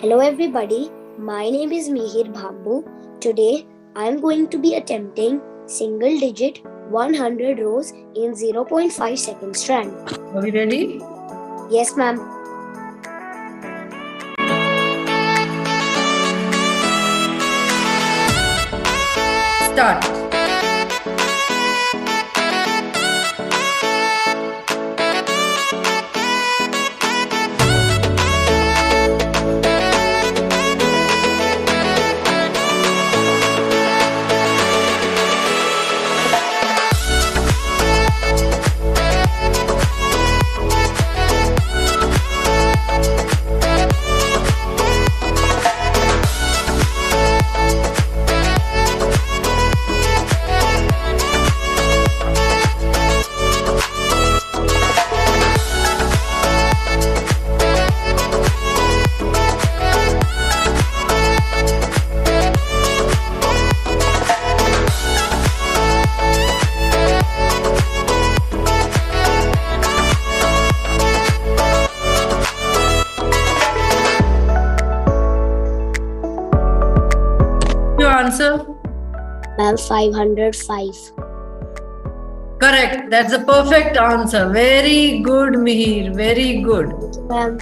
Hello everybody, my name is Mihir Bhambhu. Today I am going to be attempting single digit 100 rows in 0.5 second strand. Are we ready? Yes ma'am. Start. Your answer? Ma'am, 505. Correct. That's a perfect answer. Very good, Mihir. Very good. Ma'am.